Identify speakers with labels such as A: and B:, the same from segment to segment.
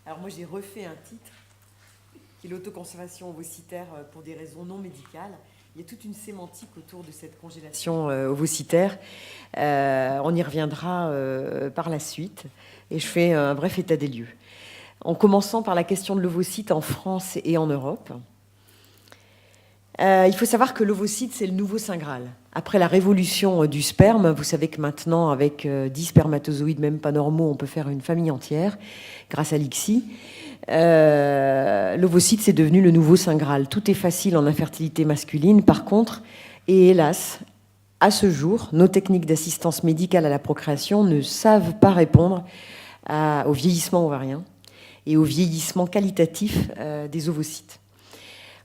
A: Alors moi j'ai refait un titre qui est l'autoconservation ovocytaire pour des raisons non médicales. Il y a toute une sémantique autour de cette congélation ovocytaire. On y reviendra par la suite. Et je fais un bref état des lieux. En commençant par la question de l'ovocyte en France et en Europe. Il faut savoir que l'ovocyte, c'est le nouveau Saint Graal. Après la révolution du sperme, vous savez que maintenant, avec 10 spermatozoïdes, même pas normaux, on peut faire une famille entière, grâce à l'ICSI. L'ovocyte, c'est devenu le nouveau Saint Graal. Tout est facile en infertilité masculine. Par contre, et hélas, à ce jour, nos techniques d'assistance médicale à la procréation ne savent pas répondre au vieillissement ovarien et au vieillissement qualitatif des ovocytes.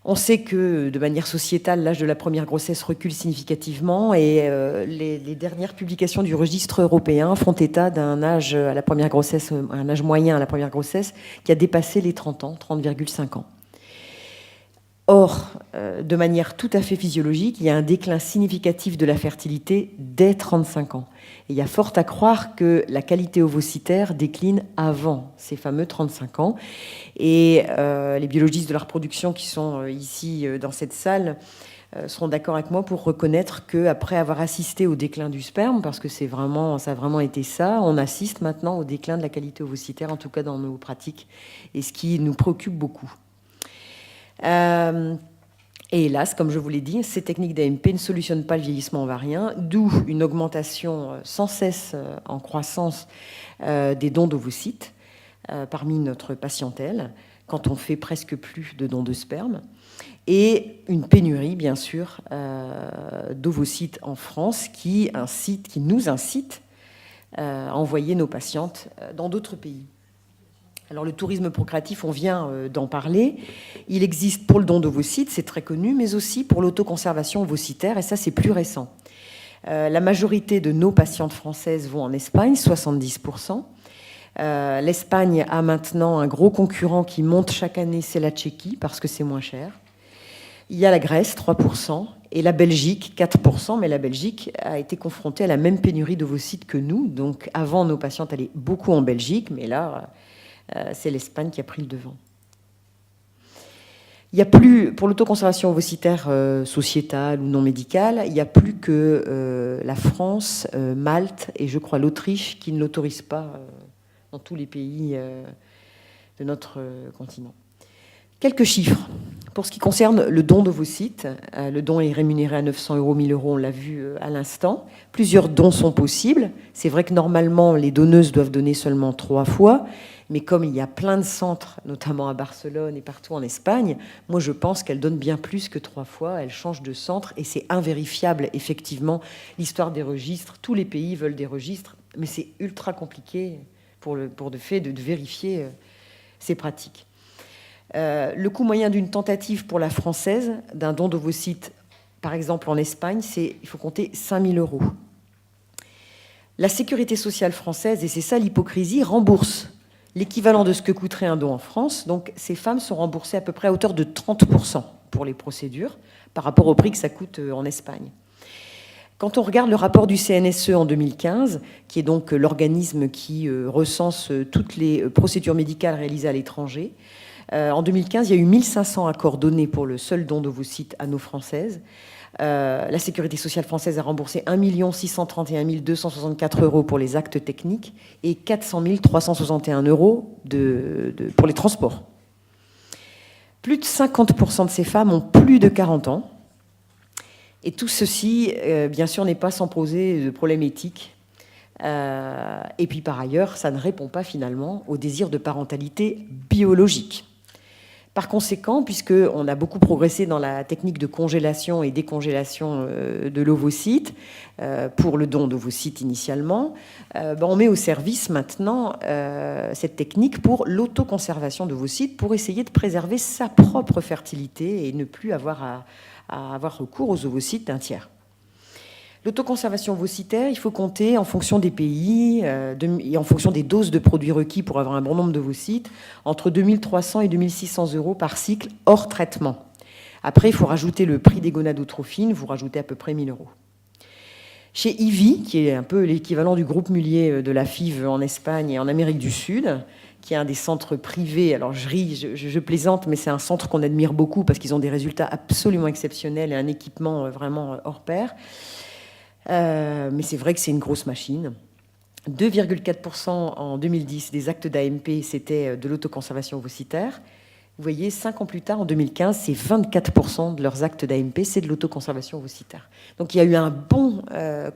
A: On sait que, de manière sociétale, l'âge de la première grossesse recule significativement et les dernières publications du registre européen font état d'un âge à la première grossesse, un âge moyen à la première grossesse qui a dépassé les 30 ans, 30,5 ans. Or, de manière tout à fait physiologique, il y a un déclin significatif de la fertilité dès 35 ans. Et il y a fort à croire que la qualité ovocytaire décline avant ces fameux 35 ans. Et les biologistes de la reproduction qui sont ici dans cette salle seront d'accord avec moi pour reconnaître qu'après avoir assisté au déclin du sperme, parce que ça a vraiment été ça, on assiste maintenant au déclin de la qualité ovocytaire, en tout cas dans nos pratiques, et ce qui nous préoccupe beaucoup. Et hélas, comme je vous l'ai dit, ces techniques d'AMP ne solutionnent pas le vieillissement ovarien, d'où une augmentation sans cesse en croissance des dons d'ovocytes parmi notre patientèle, quand on fait presque plus de dons de sperme, et une pénurie, bien sûr, d'ovocytes en France qui nous incite à envoyer nos patientes dans d'autres pays. Alors le tourisme procréatif, on vient d'en parler. Il existe pour le don d'ovocytes, c'est très connu, mais aussi pour l'autoconservation ovocytaire, et ça c'est plus récent. La majorité de nos patientes françaises vont en Espagne, 70%. L'Espagne a maintenant un gros concurrent qui monte chaque année, c'est la Tchéquie, parce que c'est moins cher. Il y a la Grèce, 3%, et la Belgique, 4%, mais la Belgique a été confrontée à la même pénurie d'ovocytes que nous. Donc avant, nos patientes allaient beaucoup en Belgique, mais là, c'est l'Espagne qui a pris le devant. Il n'y a plus, pour l'autoconservation ovocytaire sociétale ou non médicale, il n'y a plus que la France, Malte et je crois l'Autriche qui ne l'autorisent pas dans tous les pays de notre continent. Quelques chiffres. Pour ce qui concerne le don d'ovocytes, le don est rémunéré à 900 €, 1000 €, on l'a vu à l'instant. Plusieurs dons sont possibles. C'est vrai que normalement, les donneuses doivent donner seulement 3 fois. Mais comme il y a plein de centres, notamment à Barcelone et partout en Espagne, moi je pense qu'elles donnent bien plus que 3 fois. Elles changent de centre et c'est invérifiable, effectivement, l'histoire des registres. Tous les pays veulent des registres, mais c'est ultra compliqué pour de fait de vérifier ces pratiques. Le coût moyen d'une tentative pour la française, d'un don d'ovocytes, par exemple en Espagne, il faut compter 5 000 €. La sécurité sociale française, et c'est ça l'hypocrisie, rembourse l'équivalent de ce que coûterait un don en France. Donc ces femmes sont remboursées à peu près à hauteur de 30% pour les procédures, par rapport au prix que ça coûte en Espagne. Quand on regarde le rapport du CNSE en 2015, qui est donc l'organisme qui recense toutes les procédures médicales réalisées à l'étranger, en 2015, il y a eu 1500 accords donnés pour le seul don d'ovocytes à nos Françaises. La Sécurité sociale française a remboursé 1 631 264 € pour les actes techniques et 400 361 € pour les transports. Plus de 50% de ces femmes ont plus de 40 ans. Et tout ceci, bien sûr, n'est pas sans poser de problèmes éthiques. Et puis, par ailleurs, ça ne répond pas finalement au désir de parentalité biologique. Par conséquent, puisqu'on a beaucoup progressé dans la technique de congélation et décongélation de l'ovocyte, pour le don d'ovocytes initialement, on met au service maintenant cette technique pour l'autoconservation d'ovocytes pour essayer de préserver sa propre fertilité et ne plus avoir à avoir recours aux ovocytes d'un tiers. L'autoconservation ovocytaire, il faut compter en fonction des pays et en fonction des doses de produits requis pour avoir un bon nombre d'ovocytes, entre 2 300 et 2 600 € par cycle hors traitement. Après, il faut rajouter le prix des gonadotrophines, vous rajoutez à peu près 1 000 €. Chez IVI, qui est un peu l'équivalent du groupe Mullier de la FIV en Espagne et en Amérique du Sud, qui est un des centres privés. Alors je ris, je plaisante, mais c'est un centre qu'on admire beaucoup parce qu'ils ont des résultats absolument exceptionnels et un équipement vraiment hors pair. Mais c'est vrai que c'est une grosse machine. 2,4% en 2010 des actes d'AMP, c'était de l'autoconservation ovocitaire. Vous voyez, 5 ans plus tard, en 2015, c'est 24% de leurs actes d'AMP, c'est de l'autoconservation ovocitaire. Donc il y a eu un bond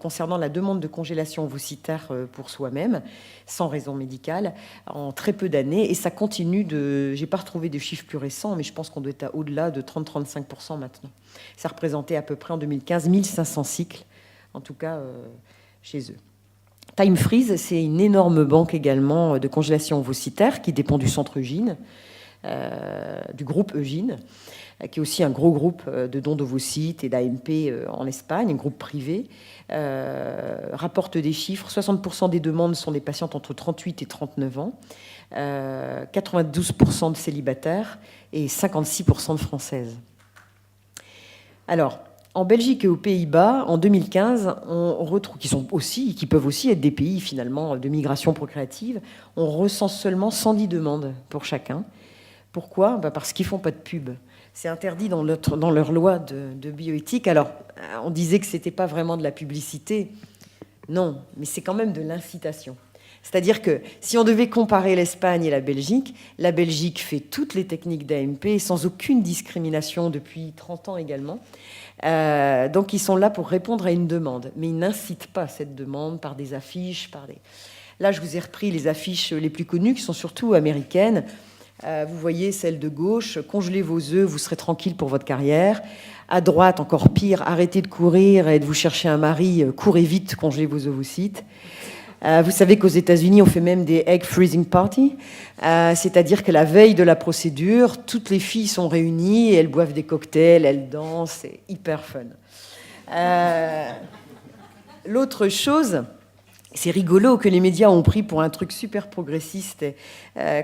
A: concernant la demande de congélation ovocitaire pour soi-même, sans raison médicale, en très peu d'années. Et ça continue de... Je n'ai pas retrouvé de chiffres plus récents, mais je pense qu'on doit être au-delà de 30-35% maintenant. Ça représentait à peu près en 2015 1500 cycles, en tout cas chez eux. Time Freeze, c'est une énorme banque également de congélation ovocitaire qui dépend du centre Eugine, du groupe Eugine, qui est aussi un gros groupe de dons d'ovocytes et d'AMP en Espagne, un groupe privé, rapporte des chiffres. 60% des demandes sont des patientes entre 38 et 39 ans, 92% de célibataires et 56% de Françaises. Alors, en Belgique et aux Pays-Bas, en 2015, on retrouve, qui peuvent aussi être des pays finalement de migration procréative, on recense seulement 110 demandes pour chacun. Pourquoi ? Parce qu'ils ne font pas de pub. C'est interdit dans leur loi de bioéthique. Alors, on disait que ce n'était pas vraiment de la publicité. Non, mais c'est quand même de l'incitation. C'est-à-dire que si on devait comparer l'Espagne et la Belgique fait toutes les techniques d'AMP sans aucune discrimination depuis 30 ans également. Donc ils sont là pour répondre à une demande, mais ils n'incitent pas cette demande par des affiches, Là, je vous ai repris les affiches les plus connues, qui sont surtout américaines. Vous voyez celle de gauche, congelez vos œufs, vous serez tranquille pour votre carrière. À droite, encore pire, arrêtez de courir et de vous chercher un mari, courez vite, congelez vos ovocytes. Vous savez qu'aux États-Unis, on fait même des egg freezing parties, c'est-à-dire que la veille de la procédure, toutes les filles sont réunies, et elles boivent des cocktails, elles dansent, c'est hyper fun. L'autre chose, c'est rigolo que les médias ont pris pour un truc super progressiste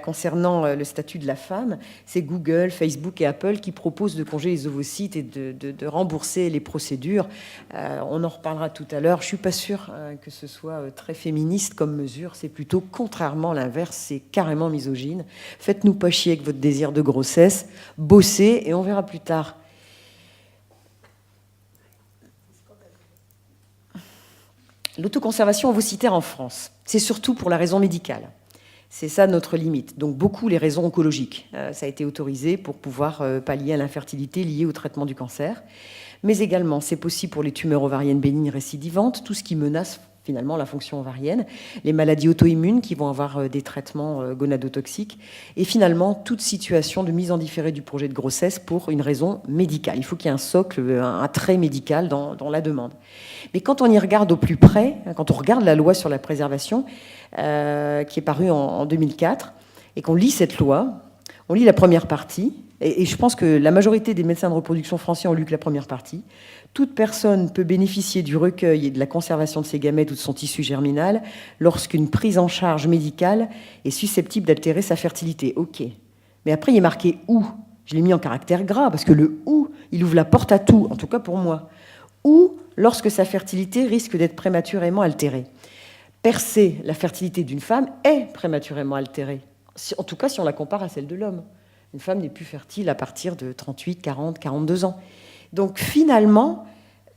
A: concernant le statut de la femme. C'est Google, Facebook et Apple qui proposent de congeler les ovocytes et de rembourser les procédures. On en reparlera tout à l'heure. Je ne suis pas sûre que ce soit très féministe comme mesure. C'est plutôt contrairement l'inverse. C'est carrément misogyne. Faites-nous pas chier avec votre désir de grossesse. Bossez et on verra plus tard. L'autoconservation ovocitaire en France, c'est surtout pour la raison médicale. C'est ça notre limite. Donc beaucoup les raisons oncologiques. Ça a été autorisé pour pouvoir pallier à l'infertilité liée au traitement du cancer. Mais également, c'est possible pour les tumeurs ovariennes bénignes récidivantes, tout ce qui menace finalement la fonction ovarienne, les maladies auto-immunes qui vont avoir des traitements gonadotoxiques, et finalement toute situation de mise en différé du projet de grossesse pour une raison médicale. Il faut qu'il y ait un socle, un trait médical dans la demande. Mais quand on y regarde au plus près, quand on regarde la loi sur la préservation, qui est parue en 2004, et qu'on lit cette loi, on lit la première partie, et je pense que la majorité des médecins de reproduction français ont lu que la première partie. Toute personne peut bénéficier du recueil et de la conservation de ses gamètes ou de son tissu germinal lorsqu'une prise en charge médicale est susceptible d'altérer sa fertilité. Ok. Mais après, il est marqué « ou ». Je l'ai mis en caractère gras, parce que le « ou », il ouvre la porte à tout, en tout cas pour moi. Ou lorsque sa fertilité risque d'être prématurément altérée. Percer la fertilité d'une femme est prématurément altérée, en tout cas si on la compare à celle de l'homme. Une femme n'est plus fertile à partir de 38, 40, 42 ans. Donc finalement,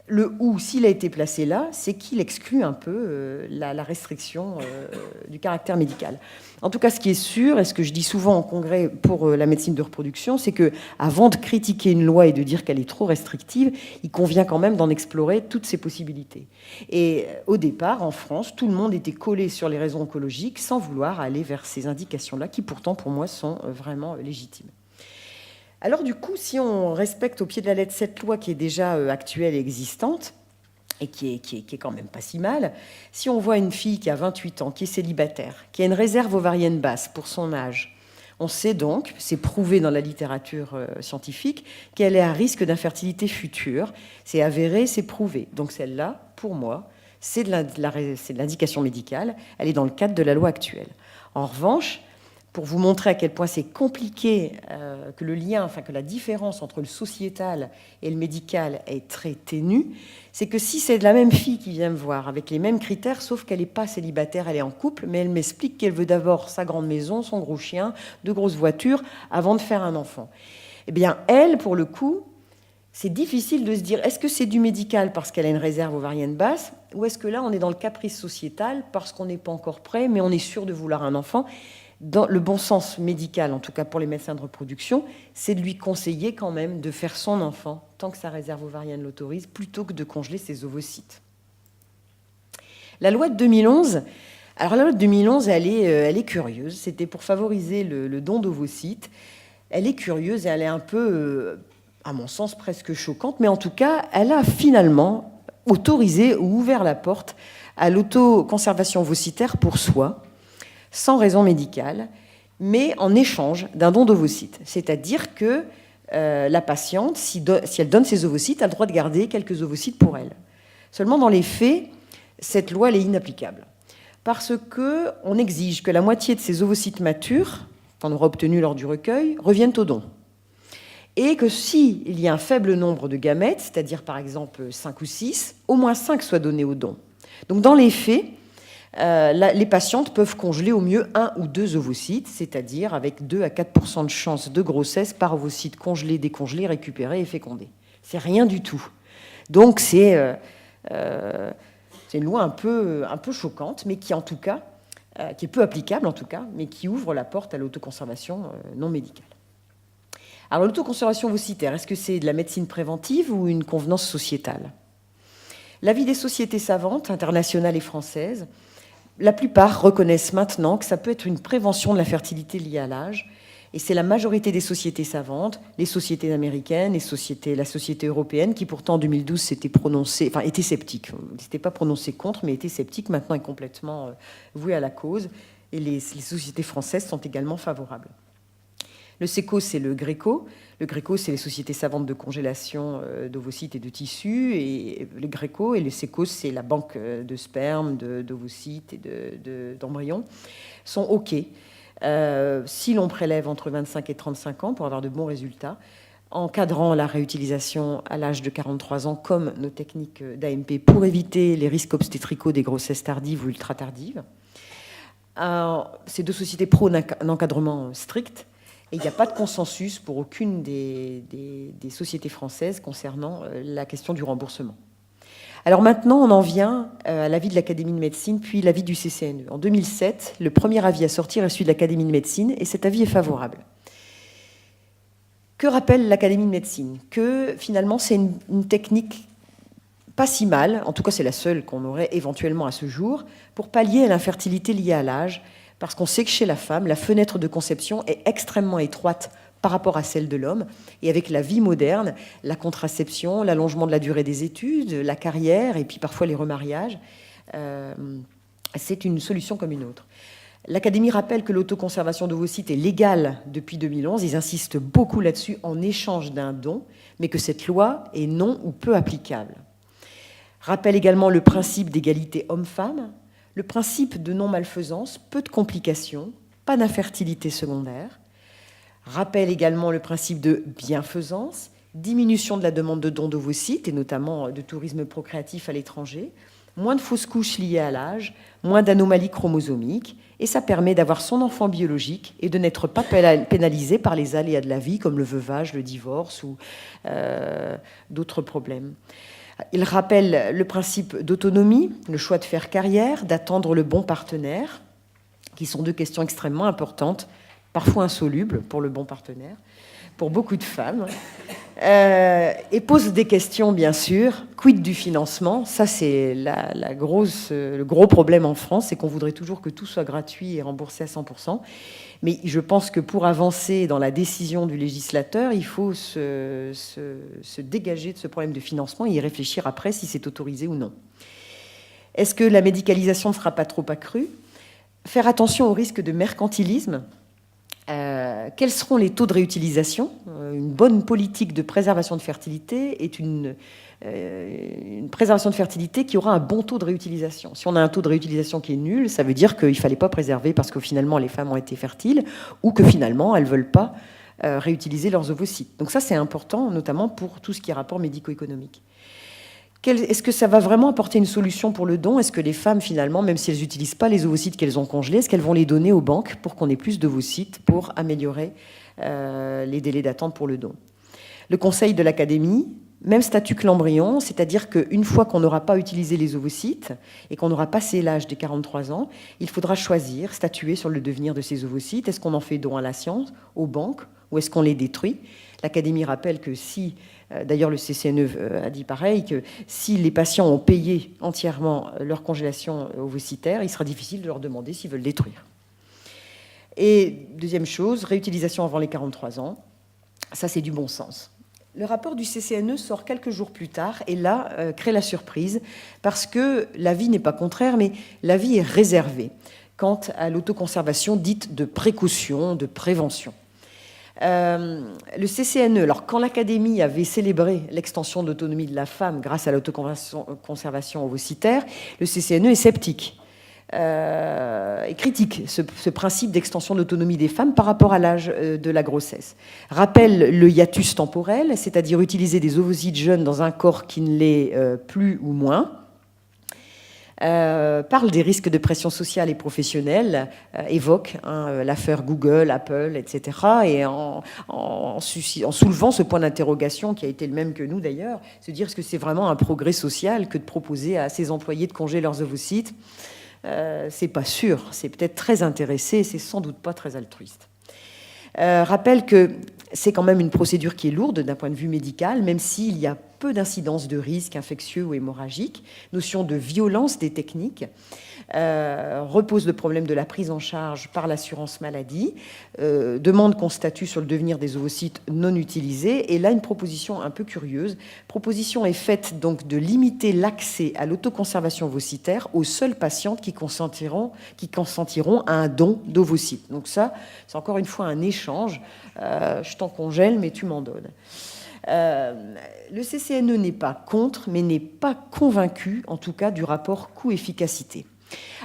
A: le « ou », s'il a été placé là, c'est qu'il exclut un peu la restriction du caractère médical. En tout cas, ce qui est sûr, et ce que je dis souvent en congrès pour la médecine de reproduction, c'est qu'avant de critiquer une loi et de dire qu'elle est trop restrictive, il convient quand même d'en explorer toutes ses possibilités. Et au départ, en France, tout le monde était collé sur les raisons oncologiques sans vouloir aller vers ces indications-là, qui pourtant, pour moi, sont vraiment légitimes. Alors du coup, si on respecte au pied de la lettre cette loi qui est déjà actuelle et existante, et qui est quand même pas si mal, si on voit une fille qui a 28 ans, qui est célibataire, qui a une réserve ovarienne basse pour son âge, on sait donc, c'est prouvé dans la littérature scientifique, qu'elle est à risque d'infertilité future. C'est avéré, c'est prouvé. Donc celle-là, pour moi, c'est de l'indication médicale, elle est dans le cadre de la loi actuelle. En revanche, pour vous montrer à quel point c'est compliqué, que le lien, enfin que la différence entre le sociétal et le médical est très ténue, c'est que si c'est de la même fille qui vient me voir, avec les mêmes critères, sauf qu'elle n'est pas célibataire, elle est en couple, mais elle m'explique qu'elle veut d'abord sa grande maison, son gros chien, de grosses voitures, avant de faire un enfant. Eh bien, elle, pour le coup, c'est difficile de se dire, est-ce que c'est du médical parce qu'elle a une réserve ovarienne basse, ou est-ce que là, on est dans le caprice sociétal parce qu'on n'est pas encore prêt, mais on est sûr de vouloir un enfant. Dans le bon sens médical, en tout cas pour les médecins de reproduction, c'est de lui conseiller quand même de faire son enfant tant que sa réserve ovarienne l'autorise, plutôt que de congeler ses ovocytes. La loi de 2011, alors la loi de 2011, elle est curieuse. C'était pour favoriser le don d'ovocytes. Elle est curieuse et elle est un peu, à mon sens, presque choquante, mais en tout cas, elle a finalement autorisé ou ouvert la porte à l'autoconservation ovocytaire pour soi, sans raison médicale, mais en échange d'un don d'ovocytes. C'est-à-dire que la patiente, si elle donne ses ovocytes, a le droit de garder quelques ovocytes pour elle. Seulement, dans les faits, cette loi elle est inapplicable. Parce qu'on exige que la moitié de ces ovocytes matures, qu'on aura obtenus lors du recueil, reviennent au don. Et que s'il y a un faible nombre de gamètes, c'est-à-dire par exemple 5 ou 6, au moins 5 soient donnés au don. Donc dans les faits, les patientes peuvent congeler au mieux 1 ou 2 ovocytes, c'est-à-dire avec 2 à 4% de chance de grossesse par ovocyte congelé, décongelé, récupéré et fécondé. C'est rien du tout. Donc c'est une loi un peu choquante, mais qui en tout cas, qui est peu applicable en tout cas, mais qui ouvre la porte à l'autoconservation non médicale. Alors l'autoconservation ovocytaire, est-ce que c'est de la médecine préventive ou une convenance sociétale? L'avis des sociétés savantes, internationales et françaises, la plupart reconnaissent maintenant que ça peut être une prévention de la fertilité liée à l'âge, et c'est la majorité des sociétés savantes, les sociétés américaines, la société européenne, qui pourtant en 2012 s'était prononcée, enfin était sceptique, ne s'était pas prononcée contre, mais était sceptique, maintenant est complètement vouée à la cause, et les sociétés françaises sont également favorables. Le SECO, c'est le GRECO. Le GRECO, c'est les sociétés savantes de congélation d'ovocytes et de tissus. Et le GRECO et le SECO, c'est la banque de sperme, d'ovocytes et d'embryons, sont OK. Si l'on prélève entre 25 et 35 ans pour avoir de bons résultats, encadrant la réutilisation à l'âge de 43 ans, comme nos techniques d'AMP, pour éviter les risques obstétricaux des grossesses tardives ou ultra-tardives. Ces deux sociétés prônent un encadrement strict. Et il n'y a pas de consensus pour aucune des sociétés françaises concernant la question du remboursement. Alors maintenant, on en vient à l'avis de l'Académie de médecine, puis l'avis du CCNE. En 2007, le premier avis à sortir est celui de l'Académie de médecine, et cet avis est favorable. Que rappelle l'Académie de médecine? Que finalement, c'est une technique pas si mal, en tout cas c'est la seule qu'on aurait éventuellement à ce jour, pour pallier à l'infertilité liée à l'âge, parce qu'on sait que chez la femme, la fenêtre de conception est extrêmement étroite par rapport à celle de l'homme. Et avec la vie moderne, la contraception, l'allongement de la durée des études, la carrière et puis parfois les remariages, c'est une solution comme une autre. L'Académie rappelle que l'autoconservation d'ovocytes est légale depuis 2011. Ils insistent beaucoup là-dessus en échange d'un don, mais que cette loi est non ou peu applicable. Rappelle également le principe d'égalité homme-femme, le principe de non-malfaisance, peu de complications, pas d'infertilité secondaire. Rappelle également le principe de bienfaisance, diminution de la demande de dons d'ovocytes, et notamment de tourisme procréatif à l'étranger, moins de fausses couches liées à l'âge, moins d'anomalies chromosomiques, et ça permet d'avoir son enfant biologique et de n'être pas pénalisé par les aléas de la vie, comme le veuvage, le divorce ou d'autres problèmes. Il rappelle le principe d'autonomie, le choix de faire carrière, d'attendre le bon partenaire, qui sont deux questions extrêmement importantes, parfois insolubles pour le bon partenaire, pour beaucoup de femmes, et pose des questions, bien sûr. Quid du financement? Ça, c'est le gros problème en France, c'est qu'on voudrait toujours que tout soit gratuit et remboursé à 100%. Mais je pense que pour avancer dans la décision du législateur, il faut se dégager de ce problème de financement et y réfléchir après si c'est autorisé ou non. Est-ce que la médicalisation ne sera pas trop accrue? Faire attention au risque de mercantilisme. Quels seront les taux de réutilisation? Une bonne politique de préservation de fertilité est une préservation de fertilité qui aura un bon taux de réutilisation. Si on a un taux de réutilisation qui est nul, ça veut dire qu'il ne fallait pas préserver parce que finalement les femmes ont été fertiles ou que finalement elles ne veulent pas réutiliser leurs ovocytes. Donc ça, c'est important, notamment pour tout ce qui est rapport médico-économique. Est-ce que ça va vraiment apporter une solution pour le don? Est-ce que les femmes, finalement, même si elles n'utilisent pas les ovocytes qu'elles ont congelés, est-ce qu'elles vont les donner aux banques pour qu'on ait plus d'ovocytes pour améliorer les délais d'attente pour le don? Le conseil de l'Académie, même statut que l'embryon, c'est-à-dire qu'une fois qu'on n'aura pas utilisé les ovocytes et qu'on aura passé l'âge des 43 ans, il faudra choisir, statuer sur le devenir de ces ovocytes. Est-ce qu'on en fait don à la science, aux banques, ou est-ce qu'on les détruit? L'Académie rappelle que si, d'ailleurs le CCNE a dit pareil, que si les patients ont payé entièrement leur congélation ovocytaire, il sera difficile de leur demander s'ils veulent détruire. Et deuxième chose, réutilisation avant les 43 ans, ça c'est du bon sens. Le rapport du CCNE sort quelques jours plus tard et là crée la surprise parce que l'avis n'est pas contraire, mais l'avis est réservé quant à l'autoconservation dite de précaution, de prévention. Le CCNE, alors quand l'Académie avait célébré l'extension de l'autonomie de la femme grâce à l'autoconservation ovocytaire, le CCNE est sceptique et critique ce principe d'extension de l'autonomie des femmes par rapport à l'âge de la grossesse. Rappelle le hiatus temporel, c'est-à-dire utiliser des ovocytes jeunes dans un corps qui ne l'est plus ou moins. Parle des risques de pression sociale et professionnelle, évoque l'affaire Google, Apple, etc. Et en soulevant ce point d'interrogation qui a été le même que nous d'ailleurs, se dire est-ce que c'est vraiment un progrès social que de proposer à ses employés de congeler leurs ovocytes? C'est pas sûr, c'est peut-être très intéressé, c'est sans doute pas très altruiste. Rappelle que c'est quand même une procédure qui est lourde d'un point de vue médical, même s'il y a peu d'incidence de risques infectieux ou hémorragiques. Notion de violence des techniques. Repose le problème de la prise en charge par l'assurance maladie. Demande qu'on statue sur le devenir des ovocytes non utilisés. Et là, une proposition un peu curieuse. Proposition est faite donc de limiter l'accès à l'autoconservation ovocytaire aux seules patientes qui consentiront à un don d'ovocytes. Donc ça, c'est encore une fois un échange. Je t'en congèle, mais tu m'en donnes. Le CCNE n'est pas contre, mais n'est pas convaincu, en tout cas, du rapport coût-efficacité.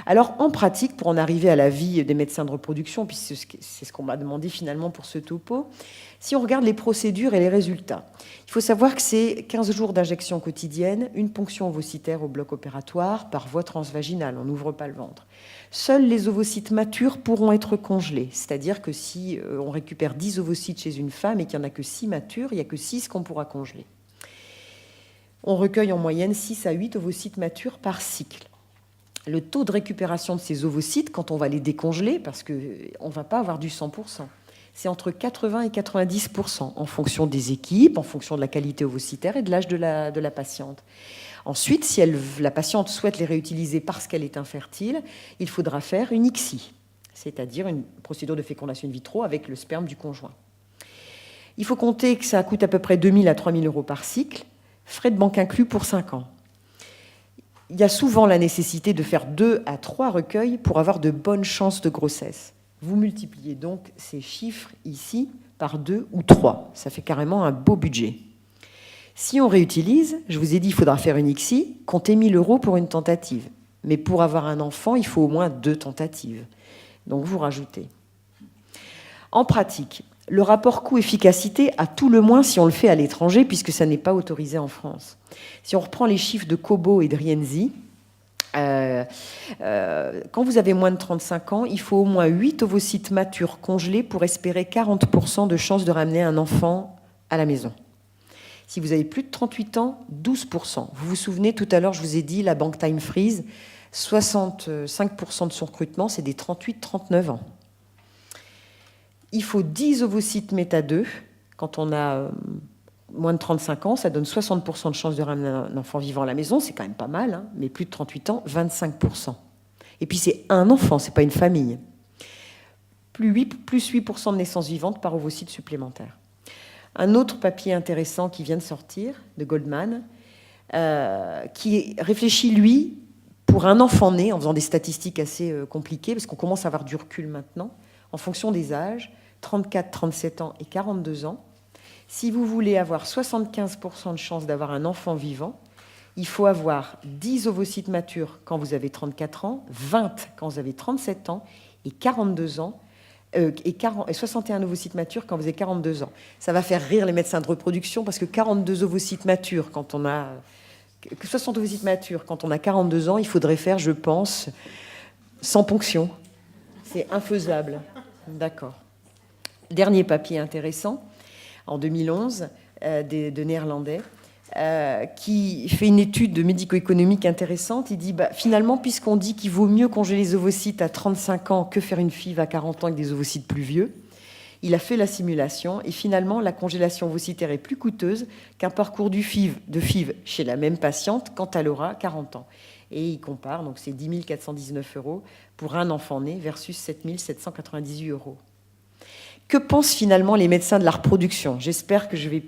A: Alors, en pratique, pour en arriver à l'avis des médecins de reproduction, puisque c'est ce qu'on m'a demandé finalement pour ce topo, si on regarde les procédures et les résultats, il faut savoir que c'est 15 jours d'injection quotidienne, une ponction ovocytaire au bloc opératoire par voie transvaginale, on n'ouvre pas le ventre. Seuls les ovocytes matures pourront être congelés, c'est-à-dire que si on récupère 10 ovocytes chez une femme et qu'il n'y en a que 6 matures, il n'y a que 6 qu'on pourra congeler. On recueille en moyenne 6 à 8 ovocytes matures par cycle. Le taux de récupération de ces ovocytes, quand on va les décongeler, parce qu'on ne va pas avoir du 100%, c'est entre 80 et 90% en fonction des équipes, en fonction de la qualité ovocytaire et de l'âge de la patiente. Ensuite, si la patiente souhaite les réutiliser parce qu'elle est infertile, il faudra faire une ICSI, c'est-à-dire une procédure de fécondation in vitro avec le sperme du conjoint. Il faut compter que ça coûte à peu près 2 000 à 3 000 euros par cycle, frais de banque inclus pour 5 ans. Il y a souvent la nécessité de faire 2 à 3 recueils pour avoir de bonnes chances de grossesse. Vous multipliez donc ces chiffres ici par 2 ou 3. Ça fait carrément un beau budget. Si on réutilise, je vous ai dit, il faudra faire une ICSI, comptez 1 000 euros pour une tentative. Mais pour avoir un enfant, il faut au moins 2 tentatives. Donc vous rajoutez. En pratique, le rapport coût-efficacité, à tout le moins si on le fait à l'étranger, puisque ça n'est pas autorisé en France. Si on reprend les chiffres de Cobo et de Rienzi, quand vous avez moins de 35 ans, il faut au moins 8 ovocytes matures congelés pour espérer 40% de chances de ramener un enfant à la maison. Si vous avez plus de 38 ans, 12%. Vous vous souvenez, tout à l'heure, je vous ai dit, la banque Time Freeze, 65% de son recrutement, c'est des 38-39 ans. Il faut 10 ovocytes méta-2. Quand on a moins de 35 ans, ça donne 60% de chances de ramener un enfant vivant à la maison. C'est quand même pas mal, hein, mais plus de 38 ans, 25%. Et puis c'est un enfant, c'est pas une famille. Plus 8% de naissances vivantes par ovocyte supplémentaire. Un autre papier intéressant qui vient de sortir, de Goldman, qui réfléchit, lui, pour un enfant né, en faisant des statistiques assez compliquées, parce qu'on commence à avoir du recul maintenant, en fonction des âges, 34, 37 ans et 42 ans. Si vous voulez avoir 75% de chance d'avoir un enfant vivant, il faut avoir 10 ovocytes matures quand vous avez 34 ans, 20 quand vous avez 37 ans et 42 ans, et 61 ovocytes matures quand vous avez 42 ans. Ça va faire rire les médecins de reproduction parce que 42 ovocytes matures quand on a... 60 ovocytes matures quand on a 42 ans, il faudrait faire, je pense, sans ponction. C'est infaisable. D'accord. Dernier papier intéressant, en 2011, de Néerlandais, qui fait une étude de médico-économique intéressante. Il dit, finalement, puisqu'on dit qu'il vaut mieux congeler les ovocytes à 35 ans que faire une FIV à 40 ans avec des ovocytes plus vieux, il a fait la simulation et finalement, la congélation ovocytaire est plus coûteuse qu'un parcours de FIV chez la même patiente quand elle aura 40 ans. Et il compare, donc c'est 10 419 € pour un enfant né versus 7 798 €. Que pensent finalement les médecins de la reproduction? J'espère que je vais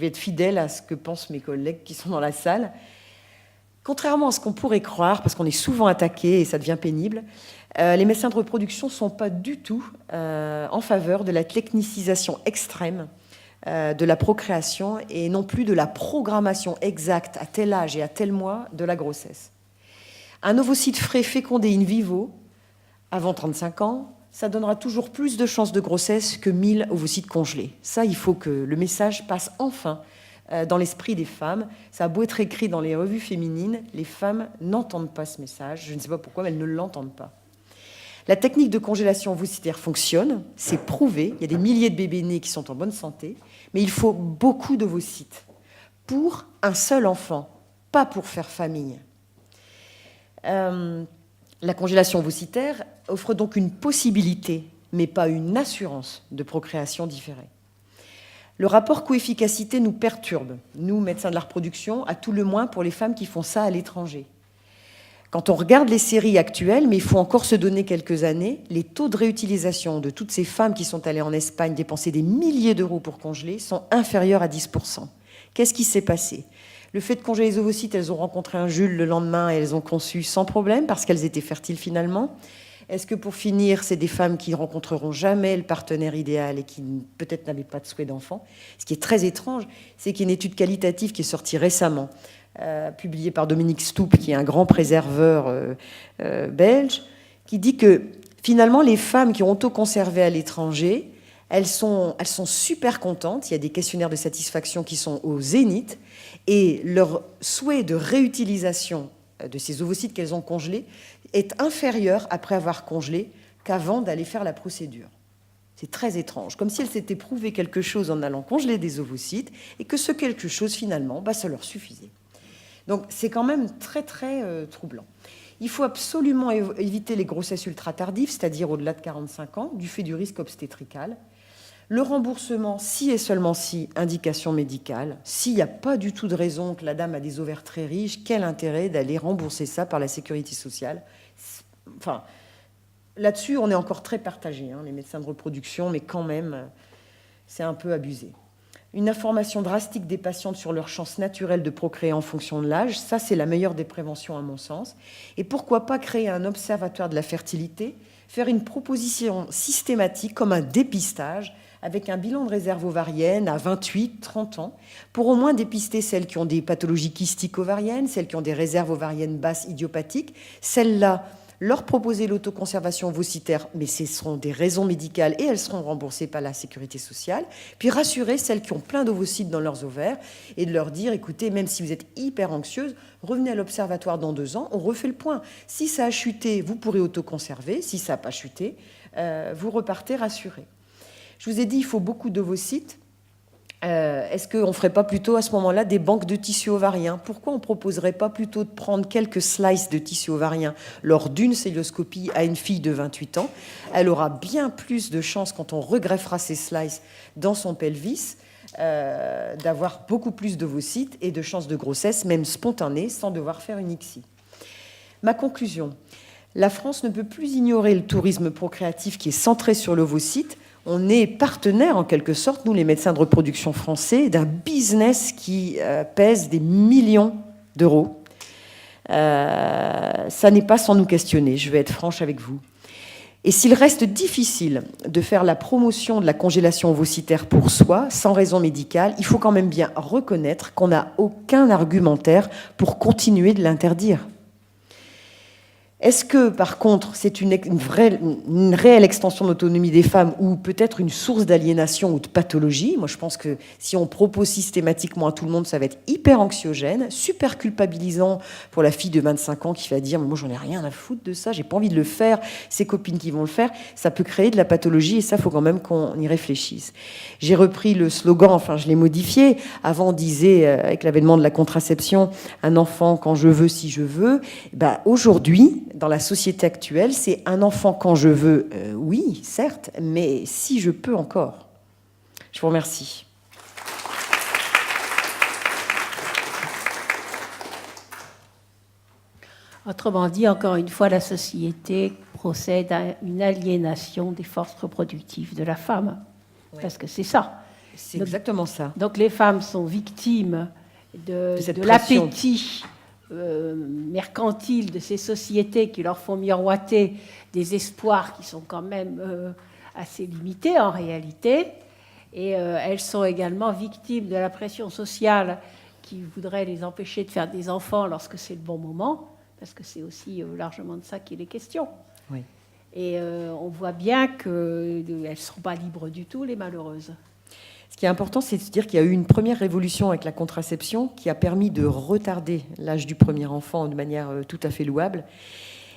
A: être fidèle à ce que pensent mes collègues qui sont dans la salle. Contrairement à ce qu'on pourrait croire, parce qu'on est souvent attaqué et ça devient pénible, les médecins de reproduction ne sont pas du tout en faveur de la technicisation extrême de la procréation et non plus de la programmation exacte à tel âge et à tel mois de la grossesse. Un ovocyte frais fécondé in vivo, avant 35 ans, ça donnera toujours plus de chances de grossesse que 1000 ovocytes congelés. Ça, il faut que le message passe enfin dans l'esprit des femmes. Ça a beau être écrit dans les revues féminines, les femmes n'entendent pas ce message. Je ne sais pas pourquoi, mais elles ne l'entendent pas. La technique de congélation ovocytaire fonctionne, c'est prouvé. Il y a des milliers de bébés nés qui sont en bonne santé, mais il faut beaucoup d'ovocytes pour un seul enfant, pas pour faire famille. La congélation ovocytaire offre donc une possibilité, mais pas une assurance de procréation différée. Le rapport coût-efficacité nous perturbe, nous, médecins de la reproduction, à tout le moins pour les femmes qui font ça à l'étranger. Quand on regarde les séries actuelles, mais il faut encore se donner quelques années, les taux de réutilisation de toutes ces femmes qui sont allées en Espagne dépenser des milliers d'euros pour congeler sont inférieurs à 10%. Qu'est-ce qui s'est passé? Le fait de congeler les ovocytes, elles ont rencontré un Jules le lendemain et elles ont conçu sans problème parce qu'elles étaient fertiles finalement. Est-ce que pour finir, c'est des femmes qui ne rencontreront jamais le partenaire idéal et qui peut-être n'avaient pas de souhait d'enfant? Ce qui est très étrange, c'est qu'il y a une étude qualitative qui est sortie récemment, publiée par Dominique Stoep, qui est un grand préserveur belge, qui dit que finalement, les femmes qui ont autoconservé à l'étranger, elles sont super contentes. Il y a des questionnaires de satisfaction qui sont au zénith. Et leur souhait de réutilisation de ces ovocytes qu'elles ont congelés est inférieur après avoir congelé qu'avant d'aller faire la procédure. C'est très étrange, comme si elles s'étaient prouvé quelque chose en allant congeler des ovocytes et que ce quelque chose, finalement, ça leur suffisait. Donc c'est quand même très, très troublant. Il faut absolument éviter les grossesses ultra tardives, c'est-à-dire au-delà de 45 ans, du fait du risque obstétrical. Le remboursement, si et seulement si, indication médicale. S'il n'y a pas du tout de raison que la dame a des ovaires très riches, quel intérêt d'aller rembourser ça par la sécurité sociale? Enfin, là-dessus, on est encore très partagés, les médecins de reproduction, mais quand même, c'est un peu abusé. Une information drastique des patientes sur leur chance naturelle de procréer en fonction de l'âge, ça, c'est la meilleure des préventions à mon sens. Et pourquoi pas créer un observatoire de la fertilité, faire une proposition systématique comme un dépistage avec un bilan de réserve ovarienne à 28, 30 ans, pour au moins dépister celles qui ont des pathologies kystiques ovariennes, celles qui ont des réserves ovariennes basses idiopathiques. Celles-là, leur proposer l'autoconservation ovocytaire, mais ce seront des raisons médicales et elles seront remboursées par la sécurité sociale. Puis rassurer celles qui ont plein d'ovocytes dans leurs ovaires et de leur dire, écoutez, même si vous êtes hyper anxieuse, revenez à l'observatoire dans 2 ans, on refait le point. Si ça a chuté, vous pourrez autoconserver. Si ça n'a pas chuté, vous repartez rassurés. Je vous ai dit, il faut beaucoup d'ovocytes. Est-ce qu'on ne ferait pas plutôt à ce moment-là des banques de tissu ovarien? Pourquoi on ne proposerait pas plutôt de prendre quelques slices de tissu ovarien lors d'une célioscopie à une fille de 28 ans? Elle aura bien plus de chances, quand on regreffera ces slices dans son pelvis, d'avoir beaucoup plus d'ovocytes et de chances de grossesse, même spontanée, sans devoir faire une ICSI. Ma conclusion, la France ne peut plus ignorer le tourisme procréatif qui est centré sur l'ovocyte. On est partenaire, en quelque sorte, nous, les médecins de reproduction français, d'un business qui pèse des millions d'euros. Ça n'est pas sans nous questionner, je vais être franche avec vous. Et s'il reste difficile de faire la promotion de la congélation ovocitaire pour soi, sans raison médicale, il faut quand même bien reconnaître qu'on n'a aucun argumentaire pour continuer de l'interdire. Est-ce que, par contre, c'est une réelle extension d'autonomie des femmes ou peut-être une source d'aliénation ou de pathologie? Moi, je pense que si on propose systématiquement à tout le monde, ça va être hyper anxiogène, super culpabilisant pour la fille de 25 ans qui va dire « moi, j'en ai rien à foutre de ça, j'ai pas envie de le faire, ses copines qui vont le faire ». Ça peut créer de la pathologie et ça, il faut quand même qu'on y réfléchisse. J'ai repris le slogan, enfin, je l'ai modifié. Avant, on disait, avec l'avènement de la contraception, « un enfant quand je veux, si je veux ». Aujourd'hui, dans la société actuelle, c'est un enfant quand je veux, oui, certes, mais si je peux encore. Je vous remercie.
B: Autrement dit, encore une fois, la société procède à une aliénation des forces reproductives de la femme. Oui. Parce que c'est ça.
A: C'est exactement ça.
B: Donc les femmes sont victimes de l'appétit mercantile de ces sociétés qui leur font miroiter des espoirs qui sont quand même assez limités en réalité. Et elles sont également victimes de la pression sociale qui voudrait les empêcher de faire des enfants lorsque c'est le bon moment, parce que c'est aussi largement de ça qu'il est question.
A: Oui.
B: Et on voit bien qu'elles ne sont pas libres du tout, les malheureuses.
A: Ce qui est important, c'est de se dire qu'il y a eu une première révolution avec la contraception qui a permis de retarder l'âge du premier enfant de manière tout à fait louable.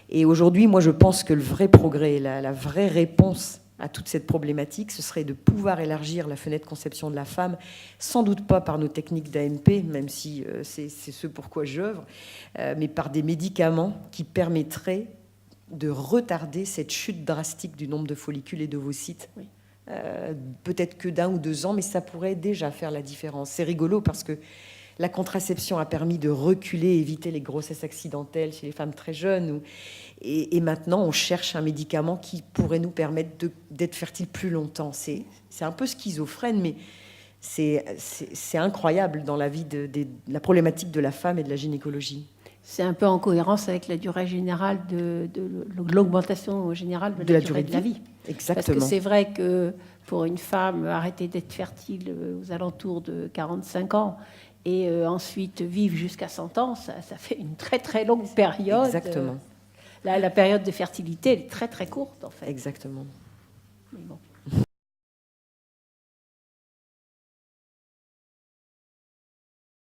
A: Et aujourd'hui, moi, je pense que le vrai progrès, la vraie réponse à toute cette problématique, ce serait de pouvoir élargir la fenêtre de conception de la femme, sans doute pas par nos techniques d'AMP, même si c'est ce pourquoi j'œuvre, mais par des médicaments qui permettraient de retarder cette chute drastique du nombre de follicules et d'ovocytes. Oui. Peut-être que d'1 ou 2 ans, mais ça pourrait déjà faire la différence. C'est rigolo parce que la contraception a permis de reculer, éviter les grossesses accidentelles chez les femmes très jeunes. Et maintenant, on cherche un médicament qui pourrait nous permettre d'être fertile plus longtemps. C'est un peu schizophrène, mais c'est incroyable dans la vie de la problématique de la femme et de la gynécologie.
B: C'est un peu en cohérence avec la durée générale de l'augmentation générale de la durée de la vie.
A: Exactement.
B: Parce que c'est vrai que pour une femme, arrêter d'être fertile aux alentours de 45 ans et ensuite vivre jusqu'à 100 ans, ça fait une très très longue période.
A: Exactement.
B: La période de fertilité, elle est très très courte en fait.
A: Exactement.
B: Mais bon.